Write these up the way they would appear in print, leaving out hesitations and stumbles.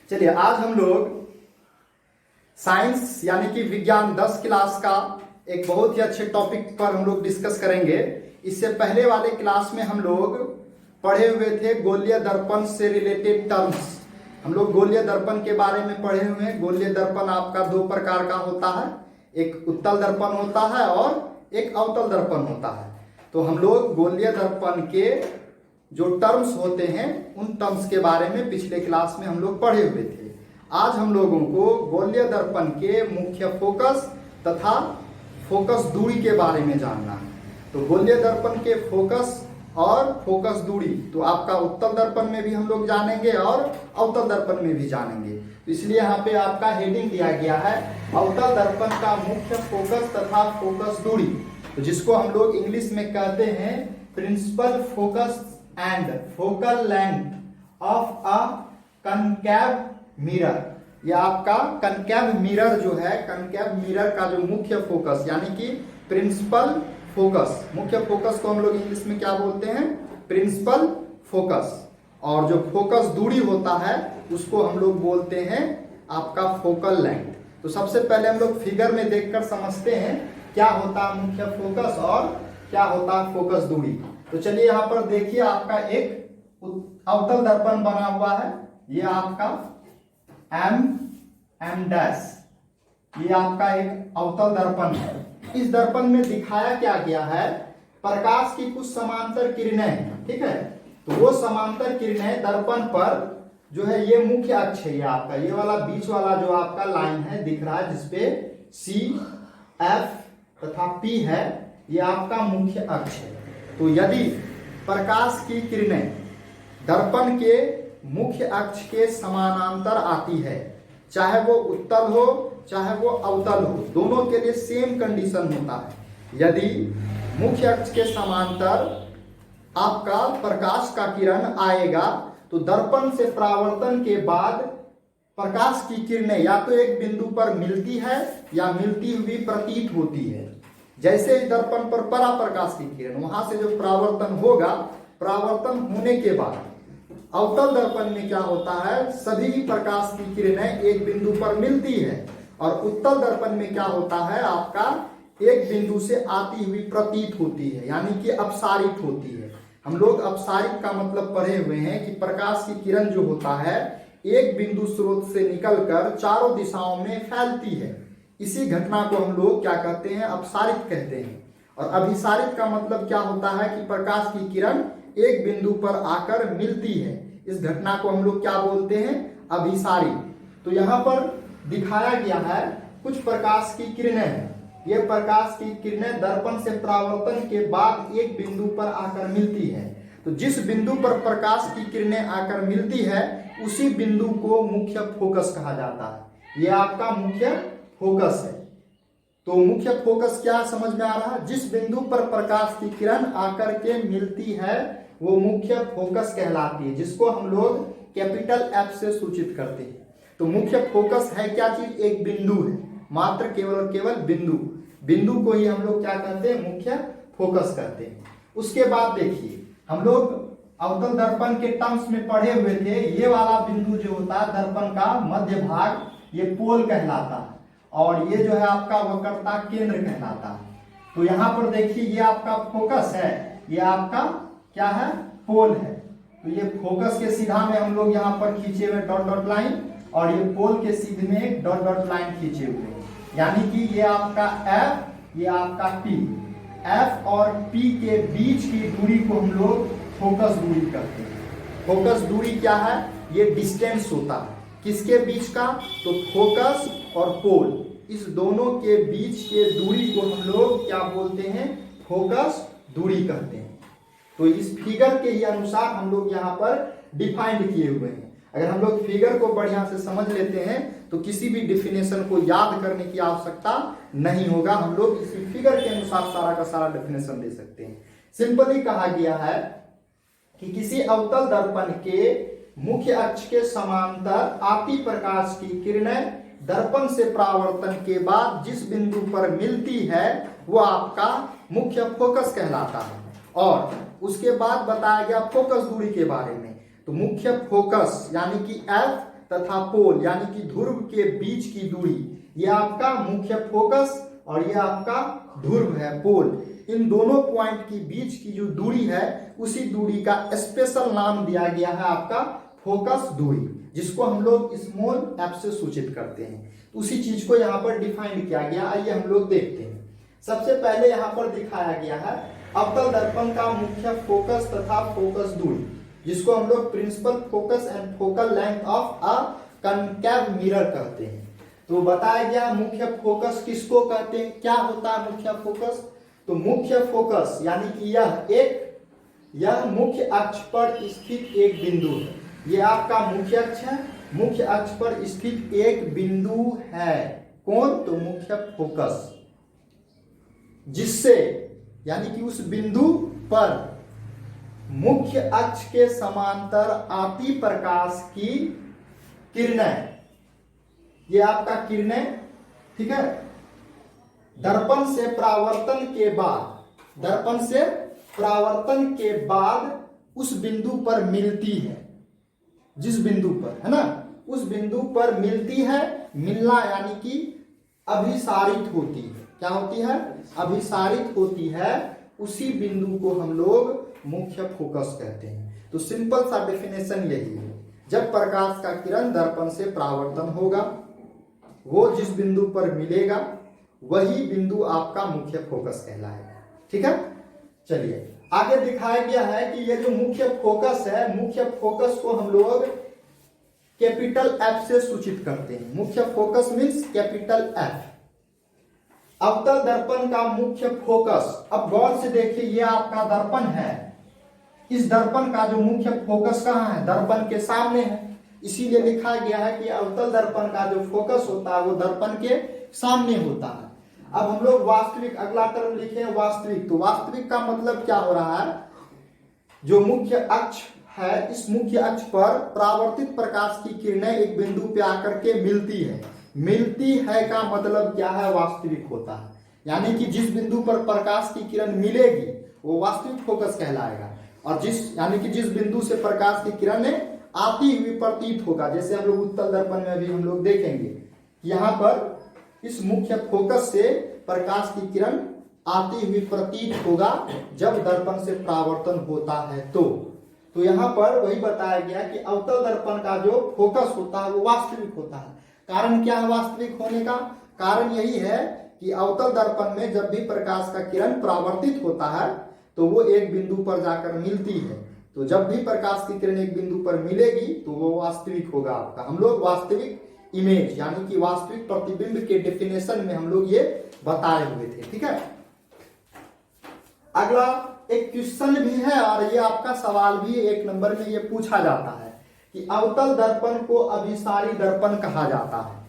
चलिए आज हम लोग साइंस यानी कि विज्ञान 10 क्लास का एक बहुत ही अच्छे टॉपिक पर हम लोग डिस्कस करेंगे। इससे पहले वाले क्लास में हम लोग पढ़े हुए थे गोलीय दर्पण से रिलेटेड टर्म्स। हम लोग गोलीय दर्पण के बारे में पढ़े हुए हैं। गोलीय दर्पण आपका दो प्रकार का होता है, एक उत्तल दर्पण होता है और एक अवतल दर्पण होता है। तो हम लोग गोलीय दर्पण के जो टर्म्स होते हैं उन टर्म्स के बारे में पिछले क्लास में हम लोग पढ़े हुए थे। आज हम लोगों को गोलीय दर्पण के मुख्य फोकस तथा फोकस दूरी के बारे में जानना है। तो गोलीय दर्पण के फोकस और फोकस दूरी तो आपका उत्तल दर्पण में भी हम लोग जानेंगे और अवतल दर्पण में भी जानेंगे। तो इसलिए यहाँ पे आपका हेडिंग दिया गया है अवतल दर्पण का मुख्य फोकस तथा फोकस दूरी, तो जिसको हम लोग इंग्लिश में कहते हैं principal focus and focal length of a concave mirror. यह आपका कनकैव मिरर जो है, कनकैव मिरर का जो मुख्य फोकस यानी कि प्रिंसिपल फोकस, मुख्य फोकस को हम लोग इंग्लिश में क्या बोलते हैं, प्रिंसिपल फोकस। और जो फोकस दूरी होता है उसको हम लोग बोलते हैं आपका फोकल लेंथ। तो सबसे पहले हम लोग फिगर में देखकर समझते हैं क्या होता है मुख्य फोकस और क्या होता है फोकस दूरी। तो चलिए यहाँ पर देखिए आपका एक अवतल दर्पण बना हुआ है, ये आपका एम डैश, ये आपका एक अवतल दर्पण है। इस दर्पण में दिखाया क्या गया है, प्रकाश की कुछ समांतर किरणें, ठीक है। तो वो समांतर किरणें दर्पण पर जो है ये मुख्य अक्ष है, ये आपका ये वाला बीच वाला जो आपका लाइन है दिख रहा है जिसपे सी एफ तथा पी है, ये आपका मुख्य अक्ष है। तो यदि प्रकाश की किरणें दर्पण के मुख्य अक्ष के समानांतर आती है, चाहे वो उत्तल हो चाहे वो अवतल हो, दोनों के लिए सेम कंडीशन होता है। यदि मुख्य अक्ष के समांतर आपका प्रकाश का किरण आएगा तो दर्पण से परावर्तन के बाद प्रकाश की किरणें या तो एक बिंदु पर मिलती है या मिलती हुई प्रतीत होती है। जैसे इस दर्पण पर पड़ा प्रकाश की किरण, वहां से जो परावर्तन होगा, परावर्तन होने के बाद अवतल दर्पण में क्या होता है, सभी प्रकाश की किरणें एक बिंदु पर मिलती है। और उत्तल दर्पण में क्या होता है, आपका एक बिंदु से आती हुई प्रतीत होती है, यानी कि अपसारित होती है। हम लोग अपसारित का मतलब पढ़े हुए हैं कि प्रकाश की किरण जो होता है एक बिंदु स्रोत से निकलकर चारों दिशाओं में फैलती है। इसी घटना को हम लोग क्या कहते हैं, अपसारित कहते हैं। और अभिसारित का मतलब क्या होता है कि प्रकाश की किरण एक बिंदु पर आकर मिलती है। इस घटना को हम लोग क्या बोलते हैं, अभिसारित। तो यहाँ पर दिखाया गया है कुछ प्रकाश की किरणें हैं। ये प्रकाश की किरणें दर्पण से परावर्तन के बाद एक बिंदु पर आकर मिलती है। तो जिस बिंदु पर प्रकाश की किरणें आकर मिलती है उसी बिंदु को मुख्य फोकस कहा जाता है। ये आपका मुख्य फोकस है। तो मुख्य फोकस क्या समझ में आ रहा है, जिस बिंदु पर प्रकाश की किरण आकर के मिलती है वो मुख्य फोकस कहलाती है, जिसको हम लोग कैपिटल एफ से सूचित करते हैं। तो मुख्य फोकस है क्या चीज, एक बिंदु है, मात्र केवल और केवल बिंदु। बिंदु को ही हम लोग क्या कहते हैं, मुख्य फोकस करते हैं। उसके बाद देखिए हम लोग अवतल दर्पण के टर्म्स में पढ़े हुए थे, ये वाला बिंदु जो होता है दर्पण का मध्य भाग, ये पोल कहलाता है। और ये जो है आपका वक्रता केंद्र कहलाता है। तो यहाँ पर देखिए ये आपका फोकस है, ये आपका क्या है, पोल है। तो ये फोकस के सीधा में हम लोग यहाँ पर खींचे हुए डॉट डॉट लाइन, और ये पोल के सीधे में एक डॉट डॉट लाइन खींचे हुए हैं, यानी कि ये आपका F, ये आपका P। F और P के बीच की दूरी को हम लोग फोकस दूरी कहते हैं। फोकस दूरी क्या है, ये डिस्टेंस होता है किसके बीच का, तो फोकस और पोल, इस दोनों के बीच के दूरी को हम लोग क्या बोलते हैं, फोकस दूरी कहते हैं। तो इस फिगर के ही अनुसार हम लोग यहाँ पर डिफाइंड किए हुए हैं। अगर हम लोग फिगर को बढ़िया से समझ लेते हैं तो किसी भी डिफिनेशन को याद करने की आवश्यकता नहीं होगा, हम लोग इसी फिगर के अनुसार सारा का सारा डिफिनेशन दे सकते हैं। सिंपली कहा गया है कि किसी अवतल दर्पण के मुख्य अक्ष के समांतर आती प्रकाश की किरणें दर्पण से परावर्तन के बाद जिस बिंदु पर मिलती है वो आपका मुख्य फोकस कहलाता है। और उसके बाद बताया गया फोकस दूरी के बारे में। तो मुख्य फोकस यानी कि F तथा पोल यानी कि ध्रुव के बीच की दूरी, ये आपका मुख्य फोकस और ये आपका ध्रुव है पोल। इन दोनों पॉइंट की बीच की जो दूरी है उसी दूरी का स्पेशल नाम दिया गया है आपका फोकस दूरी, जिसको हम लोग स्मॉल f से सूचित करते हैं। उसी चीज को यहाँ पर डिफाइन किया गया। आइए हम लोग देखते हैं। सबसे पहले यहाँ पर दिखाया गया है अवतल दर्पण का मुख्य फोकस तथा फोकस दूरी, जिसको हम लोग principal focus and focal length of a concave mirror कहते हैं। तो बताया गया मुख्य फोकस किसको कहते हैं, क्या होता है मुख्य फोकस। तो मुख्य फोकस यानी कि यह मुख्य अक्ष पर स्थित एक बिंदु है। यह आपका मुख्य अक्ष है, मुख्य अक्ष पर स्थित एक बिंदु है। कौन, तो मुख्य फोकस, जिससे यानी कि उस बिंदु पर मुख्य अक्ष के समांतर आती प्रकाश की किरणें, ये आपका किरणें, ठीक है, दर्पण से परावर्तन के बाद उस बिंदु पर मिलती है। जिस बिंदु पर है ना, उस बिंदु पर मिलती है। मिलना यानी कि अभिसारित होती है। क्या होती है, अभिसारित होती है। उसी बिंदु को हम लोग मुख्य फोकस कहते हैं। तो सिंपल सा डेफिनेशन यही है, जब प्रकाश का किरण दर्पण से परावर्तन होगा, वो जिस बिंदु पर मिलेगा वही बिंदु आपका मुख्य फोकस कहलाएगा। ठीक है, चलिए आगे दिखाया गया है कि ये जो मुख्य फोकस है, मुख्य फोकस को हम लोग कैपिटल F से सूचित करते हैं। मुख्य फोकस मीन्स कैपिटल F। अवतल दर्पण का मुख्य फोकस, अब गौर से देखिए, ये आपका दर्पण है। इस दर्पण का जो मुख्य फोकस कहाँ है, दर्पण के सामने है। इसीलिए लिखा गया है कि अवतल दर्पण का जो फोकस होता है वो दर्पण के सामने होता है। अब हम लोग वास्तविक, अगला टर्म लिखे हैं वास्तविक। तो वास्तविक का मतलब क्या हो रहा है, जो मुख्य अक्ष है, इस मुख्य अक्ष पर परावर्तित प्रकाश की किरणें एक बिंदु पे आकर के मिलती है। मिलती है का मतलब क्या है, वास्तविक होता है। यानी कि जिस बिंदु पर प्रकाश की किरण मिलेगी वो वास्तविक फोकस कहलाएगा। और यानी कि जिस बिंदु से प्रकाश की किरणें आती हुई प्रतीत होगा, जैसे हम लोग उत्तल दर्पण में भी हम लोग देखेंगे, यहाँ पर इस मुख्य फोकस से प्रकाश की किरण आती हुई प्रतीत होगा जब दर्पण से परावर्तन होता है। तो यहाँ पर वही बताया गया कि अवतल दर्पण का जो फोकस होता है वो वास्तविक होता है। कारण क्या है वास्तविक होने का, कारण यही है कि अवतल दर्पण में जब भी प्रकाश का किरण परावर्तित होता है तो वो एक बिंदु पर जाकर मिलती है। तो जब भी प्रकाश की किरण एक बिंदु पर मिलेगी तो वो वास्तविक होगा आपका। हम लोग वास्तविक इमेज यानी कि वास्तविक प्रतिबिंब के डेफिनेशन में हम लोग ये बताए हुए थे। ठीक है, अगला एक क्वेश्चन भी है और ये आपका सवाल भी 1 नंबर में ये पूछा जाता है कि अवतल दर्पण को अभिसारी दर्पण कहा जाता है।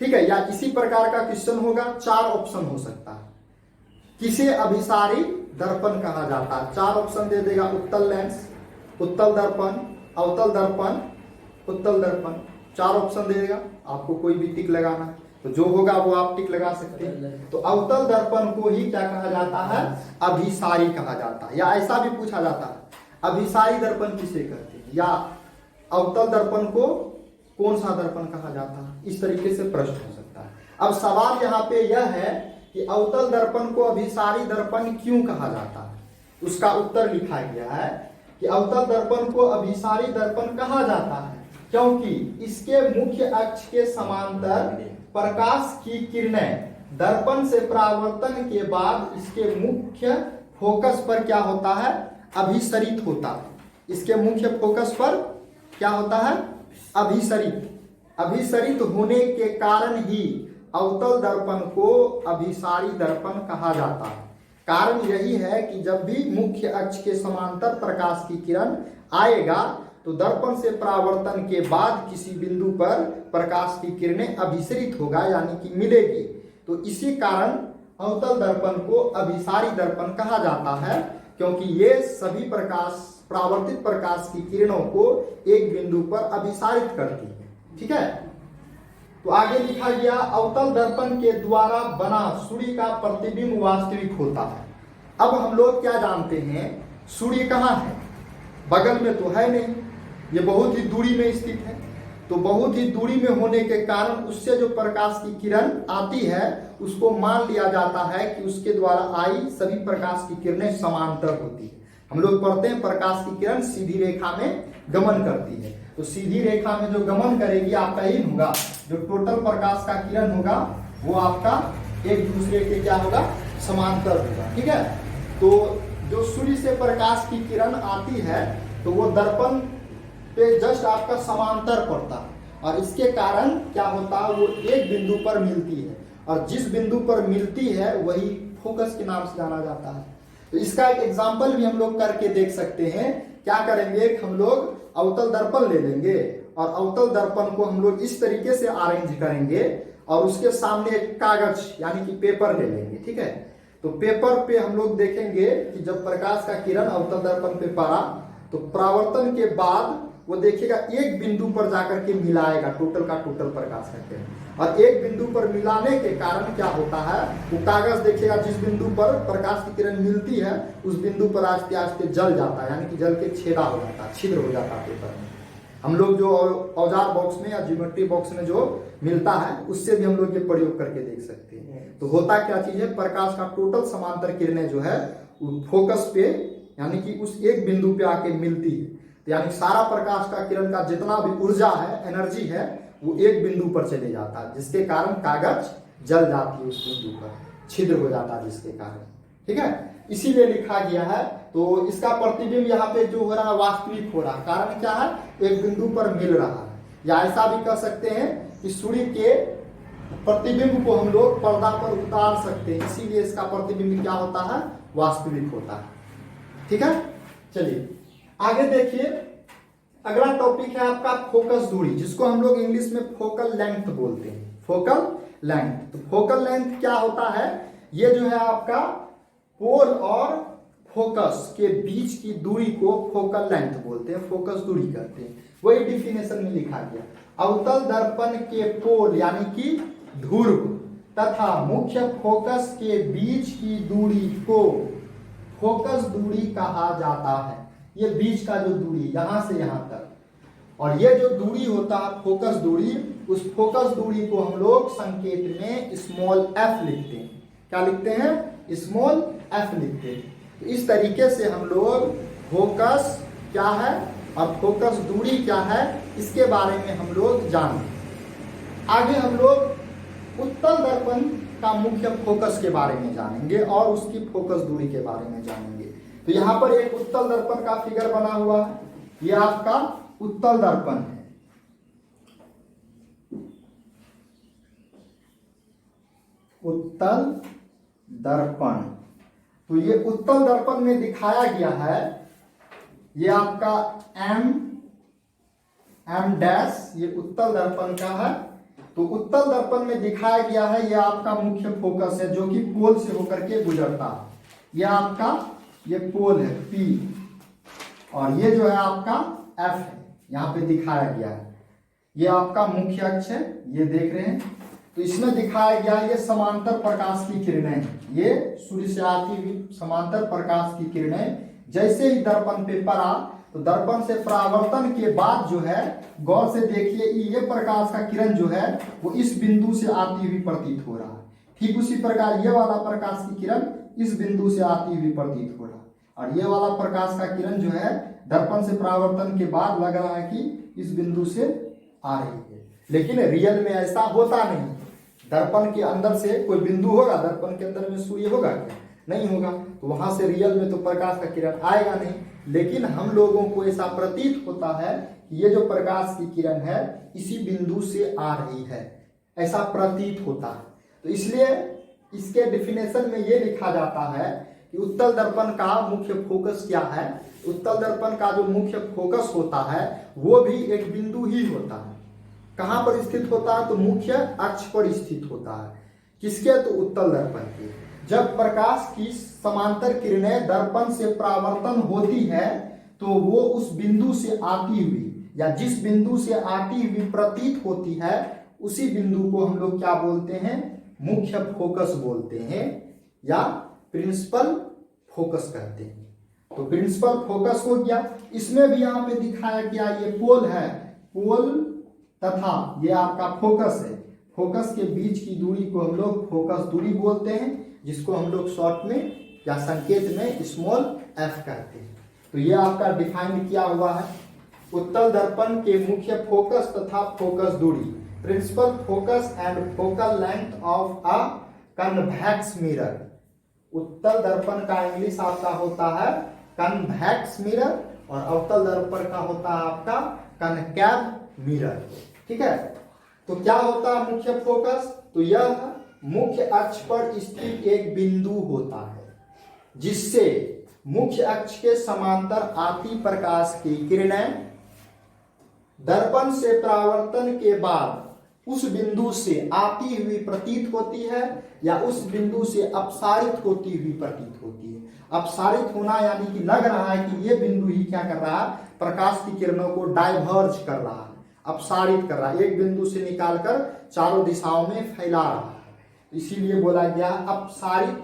ठीक है, या इसी प्रकार का क्वेश्चन होगा, 4 ऑप्शन हो सकता है। किसे अभिसारी दर्पण कहा जाता है, 4 ऑप्शन दे देगा, उत्तल लेंस, उत्तल दर्पण, अवतल दर्पण, उत्तल दर्पण, 4 ऑप्शन दे देगा। आपको कोई भी टिक लगाना है तो जो होगा वो आप टिक लगा सकते हैं। तो अवतल दर्पण को ही क्या कहा जाता है, अभिसारी कहा जाता है। या ऐसा भी पूछा जाता है, अभिसारी दर्पण किसे कहते हैं, या अवतल दर्पण को कौन सा दर्पण कहा जाता है, इस तरीके से प्रश्न हो सकता है। अब सवाल यहाँ पे यह है कि अवतल दर्पण को अभिसारी दर्पण क्यों कहा जाता है। उसका उत्तर लिखा गया है कि अवतल दर्पण को अभिसारी दर्पण कहा जाता है क्योंकि इसके मुख्य अक्ष के समांतर प्रकाश की किरणें दर्पण से परावर्तन के बाद इसके मुख्य फोकस पर क्या होता है, अभिसरित होता है। इसके मुख्य फोकस पर क्या होता है, अभिसरित होने के कारण ही अवतल दर्पण को अभिसारी दर्पण कहा जाता है। कारण यही है कि जब भी मुख्य अक्ष के समांतर प्रकाश की किरण आएगा तो दर्पण से परावर्तन के बाद किसी बिंदु पर प्रकाश की किरणें अभिसरित होगा यानी कि मिलेगी। तो इसी कारण अवतल दर्पण को अभिसारी दर्पण कहा जाता है क्योंकि ये सभी परावर्तित प्रकाश की किरणों को एक बिंदु पर अभिसारित करती है। ठीक है, तो आगे लिखा गया अवतल दर्पण के द्वारा बना सूर्य का प्रतिबिंब वास्तविक होता है। अब हम लोग क्या जानते हैं, सूर्य कहाँ है, बगल में तो है नहीं, ये बहुत ही दूरी में स्थित है। तो बहुत ही दूरी में होने के कारण उससे जो प्रकाश की किरण आती है उसको मान लिया जाता है कि उसके द्वारा आई सभी प्रकाश की किरणें समांतर होती है। हम लोग पढ़ते हैं प्रकाश की किरण सीधी रेखा में गमन करती है, तो सीधी रेखा में जो गमन करेगी आपका इन होगा, जो टोटल प्रकाश का किरण होगा वो आपका एक दूसरे के क्या होगा, समांतर होगा। ठीक है, तो जो सूर्य से प्रकाश की किरण आती है तो वो दर्पण पे जस्ट आपका समांतर पड़ता है, और इसके कारण क्या होता है, वो एक बिंदु पर मिलती है, और जिस बिंदु पर मिलती है वही फोकस के नाम से जाना जाता है। तो इसका एक एग्जाम्पल भी हम लोग करके देख सकते हैं। क्या करेंगे, हम लोग अवतल दर्पण ले लेंगे और अवतल दर्पण को हम लोग इस तरीके से अरेंज करेंगे और उसके सामने एक कागज यानी कि पेपर ले लेंगे। ठीक है, तो पेपर पे हम लोग देखेंगे कि जब प्रकाश का किरण अवतल दर्पण पे पड़ा तो परावर्तन के बाद वो देखिएगा एक बिंदु पर जाकर के मिलाएगा टोटल का टोटल प्रकाश का किरण, और एक बिंदु पर मिलाने के कारण क्या होता है, वो कागज देखिएगा जिस बिंदु पर प्रकाश की किरण मिलती है उस बिंदु पर आस्ते आस्ते जल जाता है, यानी कि जल के छेदा हो जाता है, छिद्र हो जाता है पेपर में। हम लोग जो औजार बॉक्स में या ज्योमेट्री बॉक्स में जो मिलता है उससे भी हम लोग ये प्रयोग करके देख सकते हैं। तो होता क्या चीज है, प्रकाश का टोटल समांतर किरणें जो है फोकस पे यानी कि उस एक बिंदु पे आके मिलती है, तो यानी सारा प्रकाश का किरण का जितना भी ऊर्जा है, एनर्जी है, वो एक बिंदु पर चले जाता है, जिसके कारण कागज जल जाती है उस बिंदु पर, छिद्र हो जाता है जिसके कारण। ठीक है, इसीलिए लिखा गया है। तो इसका प्रतिबिंब यहाँ पे जो हो रहा है वास्तविक हो रहा है, कारण क्या है, एक बिंदु पर मिल रहा है। या ऐसा भी कह सकते हैं कि सूर्य के प्रतिबिंब को हम लोग पर्दा पर उतार सकते हैं, इसीलिए इसका प्रतिबिंब क्या होता है, वास्तविक होता है। ठीक है, चलिए आगे देखिए। अगला टॉपिक है आपका फोकस दूरी, जिसको हम लोग इंग्लिश में फोकल लेंथ बोलते हैं, फोकल लेंथ। तो फोकल लेंथ क्या होता है, ये जो है आपका पोल और फोकस के बीच की दूरी को फोकल लेंथ बोलते हैं, फोकस दूरी करते हैं। वही डिफिनेशन में लिखा गया, अवतल दर्पण के पोल यानी कि ध्रुव तथा मुख्य फोकस के बीच की दूरी को फोकस दूरी कहा जाता है। ये बीच का जो दूरी यहां से यहां तक, और ये जो दूरी होता है फोकस दूरी, उस फोकस दूरी को हम लोग संकेत में स्मॉल एफ लिखते हैं। क्या लिखते हैं, स्मॉल एफ लिखते हैं। तो इस तरीके से हम लोग फोकस क्या है और फोकस दूरी क्या है इसके बारे में हम लोग जानें। आगे हम लोग उत्तल दर्पण का मुख्य फोकस के बारे में जानेंगे और उसकी फोकस दूरी के बारे में जानेंगे। तो यहाँ पर एक उत्तल दर्पण का फिगर बना हुआ है, ये आपका उत्तल दर्पण है। उत्तल दर्पण, तो ये उत्तल दर्पण में दिखाया गया है, ये आपका एम डैश, ये उत्तल दर्पण का है। तो उत्तल दर्पण में दिखाया गया है, ये आपका मुख्य फोकस है जो कि पोल से होकर के गुजरता है। ये आपका ये पोल है P, और ये जो है आपका F है, यहाँ पे दिखाया गया है। ये आपका मुख्य अक्ष है, ये देख रहे हैं। तो इसमें दिखाया गया है ये समांतर प्रकाश की किरणें हैं, ये सूर्य से आती हुई समांतर प्रकाश की किरणें जैसे ही दर्पण पे पड़ा तो दर्पण से परावर्तन के बाद जो है, गौर से देखिए, ये प्रकाश का किरण जो है वो इस बिंदु से आती हुई प्रतीत हो रहा है। ठीक उसी प्रकार ये वाला प्रकाश की किरण इस बिंदु से आती हुई प्रतीत हो रहा है, और ये वाला प्रकाश का किरण जो है दर्पण से परावर्तन के बाद लग रहा है कि इस बिंदु से आ रही है, लेकिन रियल में ऐसा होता नहीं। दर्पण के अंदर से कोई बिंदु होगा, दर्पण के अंदर में सूर्य होगा क्या, नहीं होगा, तो वहां से रियल में तो प्रकाश का किरण आएगा नहीं। लेकिन हम लोगों को ऐसा प्रतीत होता है कि ये जो प्रकाश की किरण है इसी बिंदु से आ रही है, ऐसा प्रतीत होता है। तो इसलिए इसके डिफिनेशन में ये लिखा जाता है कि उत्तल दर्पण का मुख्य फोकस क्या है। उत्तल दर्पण का जो मुख्य फोकस होता है वो भी एक बिंदु ही होता है। कहां पर स्थित होता है, तो मुख्य अक्ष पर स्थित होता है। किसके, तो उत्तल दर्पण के। जब प्रकाश की समांतर किरणें दर्पण से परावर्तन होती है तो वो उस बिंदु से आती हुई या जिस बिंदु से आती हुई प्रतीत होती है उसी बिंदु को हम लोग क्या बोलते हैं, मुख्य फोकस बोलते हैं या प्रिंसिपल फोकस कहते हैं। तो प्रिंसिपल फोकस हो गया। इसमें भी यहाँ पे दिखाया गया ये पोल है, पोल तथा ये आपका फोकस है, फोकस के बीच की दूरी को हम लोग फोकस दूरी बोलते हैं, जिसको हम लोग शॉर्ट में या संकेत में स्मॉल एफ कहते हैं। तो ये आपका डिफाइंड किया हुआ है। उत्तल दर्पण के मुख्य फोकस तथा फोकस दूरी, principal focus and focal length of a convex mirror. उत्तल दर्पण का इंग्लिश आपका होता है कन्वेक्स मिरर और अवतल दर्पण का होता है आपका कनकैव मिरर। ठीक है, तो क्या होता है मुख्य फोकस? तो यह मुख्य अक्ष पर स्थित एक बिंदु होता है जिससे मुख्य अक्ष के समांतर आती प्रकाश की किरणें दर्पण से परावर्तन के बाद उस बिंदु से आती हुई प्रतीत होती है या उस बिंदु से अपसारित होती हुई प्रतीत होती है। अपसारित होना यानी कि लग रहा है कि ये बिंदु ही क्या कर रहा है, प्रकाश की किरणों को डाइवर्ज कर रहा है, अपसारित कर रहा है, एक बिंदु से निकालकर चारों दिशाओं में फैला रहा है। इसीलिए बोला गया अपसारित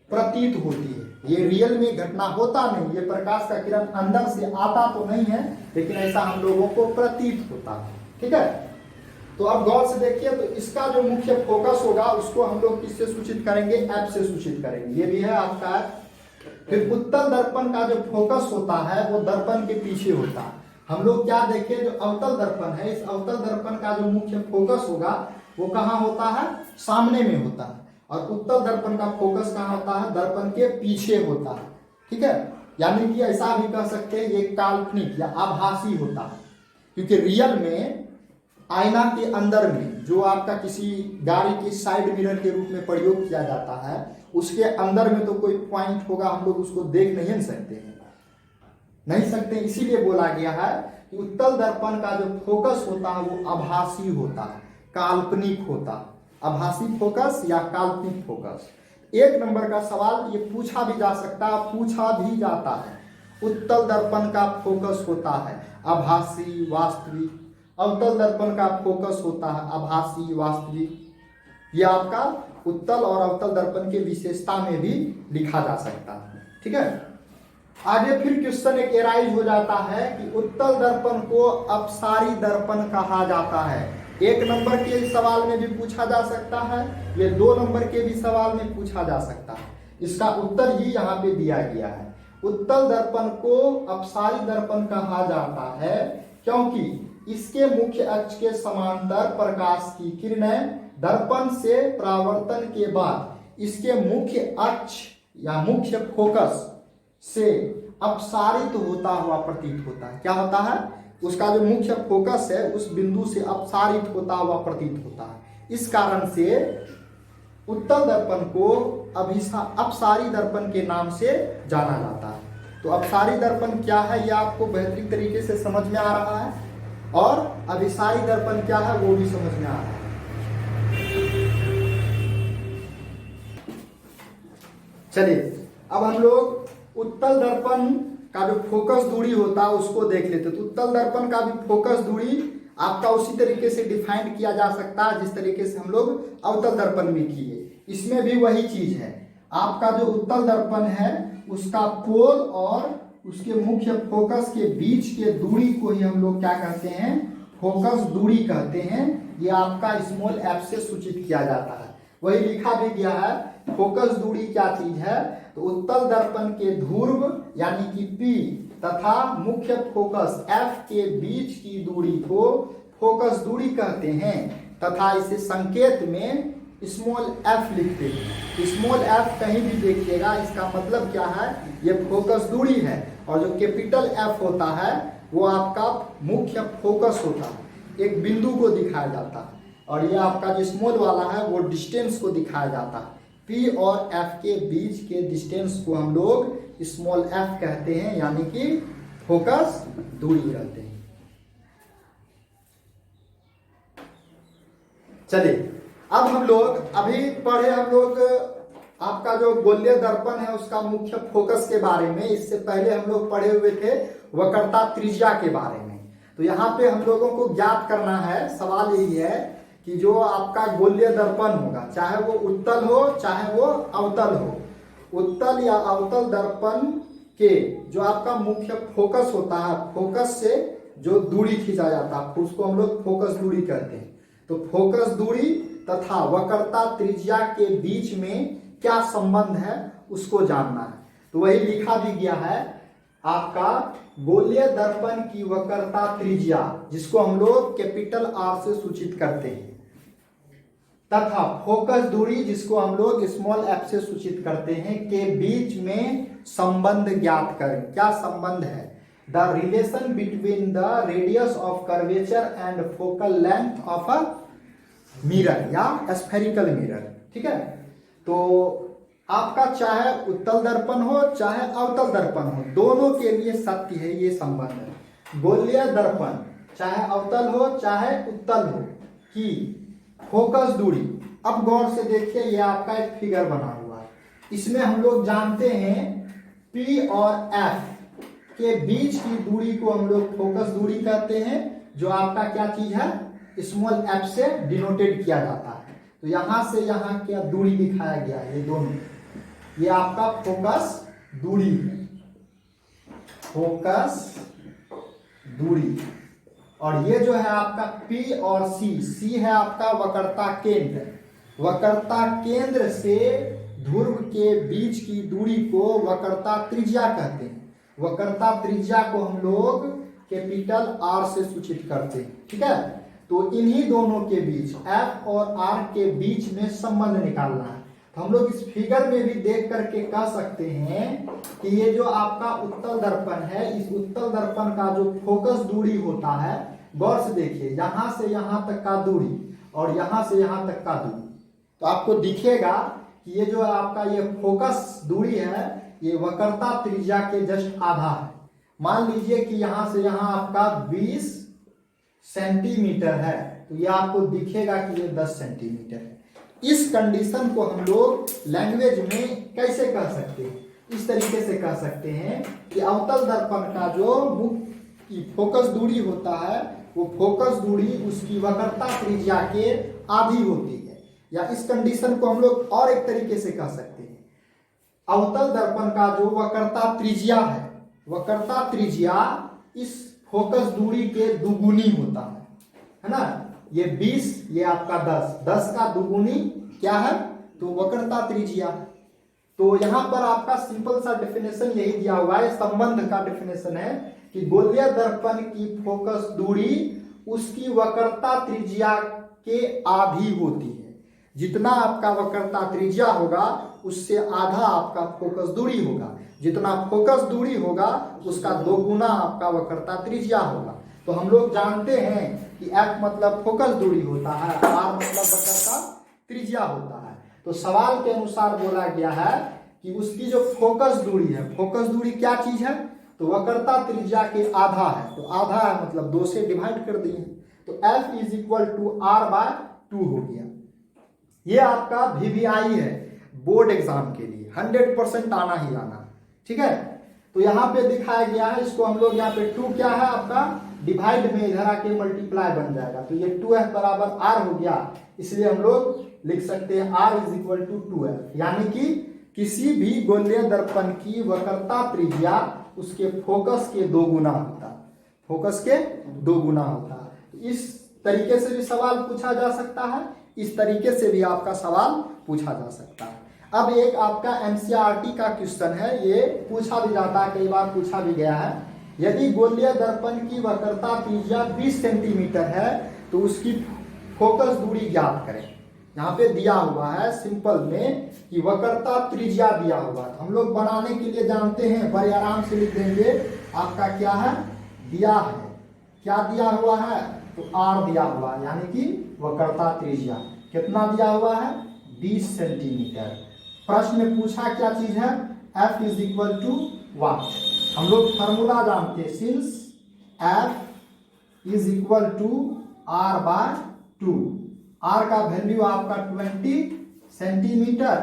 प्रतीत होती है। ये रियल में घटना होता नहीं, ये प्रकाश का किरण अंदर से आता तो नहीं है, लेकिन ऐसा हम लोगों को प्रतीत होता है। ठीक है, तो अब गौर से देखिए, तो इसका जो मुख्य फोकस होगा उसको हम लोग किससे सूचित करेंगे? एफ से सूचित करेंगे। ये भी है आपका। फिर उत्तल दर्पण का जो फोकस होता है वो दर्पण के पीछे होता है। हम लोग क्या देखें, जो अवतल दर्पण है, इस अवतल दर्पण का जो मुख्य फोकस होगा वो कहाँ होता है? सामने में होता है। और उत्तल दर्पण का फोकस कहाँ होता है? दर्पण के पीछे होता है। ठीक है, यानी कि ऐसा भी कह सकते हैं ये काल्पनिक या आभासी होता है, क्योंकि रियल में आईना के अंदर में जो आपका किसी गाड़ी की साइड मिरर के रूप में प्रयोग किया जाता है, उसके अंदर में तो कोई पॉइंट होगा, हम लोग उसको देख नहीं सकते हैं, नहीं सकते। इसीलिए बोला गया है कि उत्तल दर्पण का जो फोकस होता है वो आभासी होता है, काल्पनिक होता है। आभासी फोकस या काल्पनिक फोकस। एक नंबर का सवाल ये पूछा भी जा सकता है, पूछा भी जाता है। उत्तल दर्पण का फोकस होता है आभासी वास्तविक, अवतल दर्पण का फोकस होता है आभासी वास्तविक। ये आपका उत्तल और अवतल दर्पण की विशेषता में भी लिखा जा सकता है। ठीक है, आगे फिर क्वेश्चन एक एराइज हो जाता है कि उत्तल दर्पण को अपसारी दर्पण कहा जाता है। एक नंबर के सवाल में भी पूछा जा सकता है, ये 2 नंबर के भी सवाल में पूछा जा सकता है। इसका उत्तर ही यहाँ पे दिया गया है। उत्तल दर्पण को अपसारी दर्पण कहा जाता है क्योंकि इसके मुख्य अक्ष के समांतर प्रकाश की किरणें दर्पण से परावर्तन के बाद इसके मुख्य अक्ष या मुख्य फोकस से अपसारित होता हुआ प्रतीत होता है। क्या होता है? उसका जो मुख्य फोकस है उस बिंदु से अपसारित होता हुआ प्रतीत होता है। इस कारण से उत्तल दर्पण को अपसारी दर्पण के नाम से जाना जाता है। तो अपसारी दर्पण क्या है यह आपको बेहतरीन तरीके से समझ में आ रहा है, और अभिसारी दर्पण क्या है वो भी समझ में आ रहा है। चलिए अब हम लोग उत्तल दर्पण का जो फोकस दूरी होता है उसको देख लेते। तो उत्तल दर्पण का भी फोकस दूरी आपका उसी तरीके से डिफाइन किया जा सकता है जिस तरीके से हम लोग अवतल दर्पण में किए। इसमें भी वही चीज है, आपका जो उत्तल दर्पण है उसका पोल और उसके मुख्य फोकस के बीच के दूरी को ही हम लोग क्या कहते हैं? फोकस दूरी कहते हैं। ये आपका स्मॉल एफ से सूचित किया जाता है। वही लिखा भी गया है, फोकस दूरी क्या चीज है? तो उत्तल दर्पण के ध्रुव यानी कि P तथा मुख्य फोकस F के बीच की दूरी को फोकस दूरी कहते हैं तथा इसे संकेत में स्मॉल f लिखते हैं। स्मॉल f कहीं भी देखिएगा इसका मतलब क्या है? ये फोकस दूरी है, और जो कैपिटल F होता है वो आपका मुख्य फोकस होता है, एक बिंदु को दिखाया जाता है, और ये आपका जो स्मॉल वाला है वो डिस्टेंस को दिखाया जाता है। P और F के बीच के डिस्टेंस को हम लोग स्मॉल f कहते हैं, यानी कि फोकस दूरी कहते हैं। चलिए अब हम लोग अभी पढ़े हम लोग आपका जो गोलीय दर्पण है उसका मुख्य फोकस के बारे में। इससे पहले हम लोग पढ़े हुए थे वक्रता त्रिज्या के बारे में। तो यहाँ पे हम लोगों को ज्ञात करना है, सवाल यही है कि जो आपका गोलीय दर्पण होगा, चाहे वो उत्तल हो चाहे वो अवतल हो, उत्तल या अवतल दर्पण के जो आपका मुख्य फोकस होता है, फोकस से जो दूरी खींचा जाता है उसको हम लोग फोकस दूरी कहते हैं। तो फोकस दूरी तथा वक्रता त्रिज्या के बीच में क्या संबंध है उसको जानना है। तो वही लिखा भी गया है आपका गोलीय दर्पण की वक्रता त्रिज्या, जिसको हम लोग कैपिटल आर से सूचित करते हैं, तथा फोकस दूरी जिसको हम लोग स्मॉल एफ से सूचित करते हैं, के बीच में संबंध ज्ञात करें। क्या संबंध है? The relation between the radius of curvature and focal length of a mirror या स्फेरिकल मिरर। ठीक है, तो आपका चाहे उत्तल दर्पण हो चाहे अवतल दर्पण हो, दोनों के लिए सत्य है ये संबंध है। गोलीय दर्पण चाहे अवतल हो चाहे उत्तल हो कि फोकस दूरी, अब गौर से देखिए ये आपका एक फिगर बना हुआ है, इसमें हम लोग जानते हैं P और F के बीच की दूरी को हम लोग फोकस दूरी कहते हैं, जो आपका क्या चीज है स्मॉल f से डिनोटेड किया जाता है। तो यहां से यहां क्या दूरी दिखाया गया है, ये दोनों, ये आपका फोकस दूरी है, फोकस दूरी। और ये जो है आपका P और C है आपका वक्रता केंद्र, वक्रता केंद्र से ध्रुव के बीच की दूरी को वक्रता त्रिज्या कहते हैं। वक्रता त्रिज्या को हम लोग कैपिटल R से सूचित करते हैं। ठीक है, तो इन्हीं दोनों के बीच F और R के बीच में संबंध निकालना है। तो हम लोग इस फिगर में भी देख करके कह सकते हैं कि ये जो आपका उत्तल दर्पण है, इस उत्तल दर्पण का जो फोकस दूरी होता है, गौर से देखिए यहां से यहां तक का दूरी और यहां से यहां तक का दूरी, तो आपको दिखेगा कि ये जो आपका ये फोकस दूरी है ये वक्रता त्रिज्या के जस्ट आधा है। मान लीजिए कि यहां से यहां आपका 20 सेंटीमीटर है, तो ये आपको दिखेगा कि ये 10 सेंटीमीटर है। इस कंडीशन को हम लोग लैंग्वेज में कैसे कह सकते हैं? इस तरीके से कह सकते हैं कि अवतल दर्पण का जो मुख्य फोकस दूरी होता है, वो फोकस दूरी उसकी वक्रता त्रिज्या के आधी होती है। या इस कंडीशन को हम लोग और एक तरीके से कह सकते हैं, अवतल दर्पण का जो वक्रता त्रिज्या है, वक्रता त्रिज्या इस फोकस दूरी के दुगुनी होता है ना। ये 20, ये आपका 10 का दुगुनी क्या है? तो वक्रता त्रिज्या। तो यहां पर आपका सिंपल सा डेफिनेशन यही दिया हुआ है, संबंध का डेफिनेशन है कि गोलीय दर्पण की फोकस दूरी उसकी वक्रता त्रिज्या के आधी होती है। जितना आपका वक्रता त्रिज्या होगा उससे आधा आपका फोकस दूरी होगा, जितना फोकस दूरी होगा उसका 2 गुना आपका वक्रता त्रिज्या होगा। तो हम लोग जानते हैं कि F मतलब फोकस दूरी होता है, R मतलब वक्रता त्रिज्या होता है। तो सवाल के अनुसार बोला गया है कि उसकी जो फोकस दूरी है, फोकस दूरी क्या चीज है? तो वक्रता त्रिज्या के आधा है, तो आधा है मतलब 2 से डिवाइड कर दिए, तो F is equal to R/2 हो गया। ये आपका VVI है बोर्ड एग्जाम के लिए, 100% आना ही आना। ठीक है, तो यहाँ पे दिखाया गया है, इसको हम लोग यहाँ पे 2 क्या है आपका डिवाइड में इधर आके मल्टीप्लाई बन जाएगा, तो ये 2F बराबर R हो गया। इसलिए हम लोग लिख सकते हैं R is equal to 2F, यानी कि किसी भी गोलीय दर्पण की वक्रता त्रिज्या उसके फोकस के 2 गुना होता, फोकस के 2 गुना होता। इस तरीके से भी सवाल पूछा जा सकता है, इस तरीके से भी आपका सवाल पूछा जा सकता है। अब एक आपका एनसीईआरटी का क्वेश्चन है, ये पूछा भी जाता है, कई बार पूछा भी गया है। यदि गोलीय दर्पण की वक्रता त्रिज्या 20 सेंटीमीटर है तो उसकी फोकस दूरी ज्ञात करें। यहाँ पे दिया हुआ है सिंपल में कि वक्रता त्रिज्या दिया हुआ है, हम लोग बनाने के लिए जानते हैं, बड़े आराम से लिख देंगे। आपका क्या है दिया है, क्या दिया हुआ है? तो R दिया हुआ है, यानी कि वक्रता त्रिज्या कितना दिया हुआ है? 20 सेंटीमीटर। प्रश्न में पूछा क्या चीज है? F is equal to what? हम लोग फॉर्मूला जानते हैं, since F is equal to R/2, R का वैल्यू आपका 20 centimetre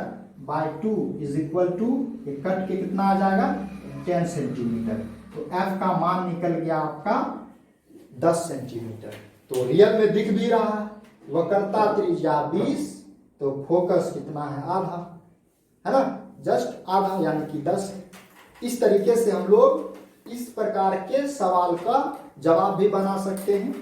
by 2 is equal to, ये कट के कितना आ जाएगा? 10 सेंटीमीटर। तो F का मान निकल गया आपका 10 सेंटीमीटर। तो रियल में दिख भी रहा है, वक्रता त्रिज्या 20, तो फोकस कितना है? आधा, है ना, जस्ट आधा, यानी कि 10। इस तरीके से हम लोग इस प्रकार के सवाल का जवाब भी बना सकते हैं।